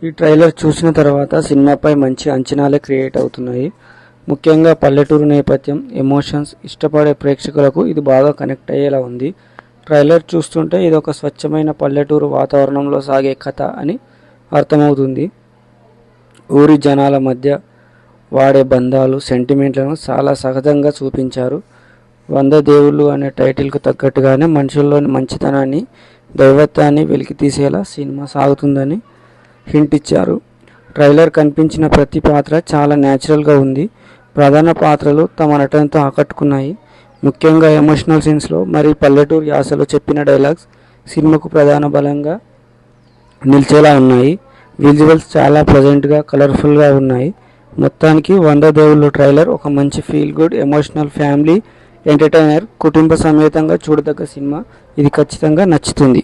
ఈ ట్రైలర్ చూసిన తర్వాత సినిమాపై మంచి అంచనాలే క్రియేట్ అవుతున్నాయి. ముఖ్యంగా పల్లెటూరు నేపథ్యం, ఎమోషన్స్ ఇష్టపడే ప్రేక్షకులకు ఇది బాగా కనెక్ట్ అయ్యేలా ఉంది. ట్రైలర్ చూస్తుంటే ఇది ఒక స్వచ్ఛమైన పల్లెటూరు వాతావరణంలో సాగే కథ అని అర్థమవుతుంది. ఊరి జనాల మధ్య వాడే బంధాలు, సెంటిమెంట్లను చాలా సహజంగా చూపించారు. 100 దేవుళ్ళు అనే టైటిల్కు తగ్గట్టుగానే మనుషుల్లోని మంచితనాన్ని, దైవత్వాన్ని వెలికితీసేలా సినిమా సాగుతుందని హింట్ ఇచ్చారు. ట్రైలర్ కనిపించిన ప్రతి పాత్ర చాలా న్యాచురల్గా ఉంది. ప్రధాన పాత్రలు తమ నటనతో ఆకట్టుకున్నాయి. ముఖ్యంగా ఎమోషనల్ సీన్స్లో మరి పల్లెటూరు యాసలో చెప్పిన డైలాగ్స్ సినిమాకు ప్రధాన బలంగా నిలిచేలా ఉన్నాయి. విజువల్స్ చాలా ప్లెజెంట్గా, కలర్ఫుల్గా ఉన్నాయి. మొత్తానికి 100 దేవుళ్ళు ట్రైలర్ ఒక మంచి feel good emotional family entertainer. కుటుంబ సమేతంగా చూడదగ్గ సినిమా. ఇది ఖచ్చితంగా నచ్చుతుంది.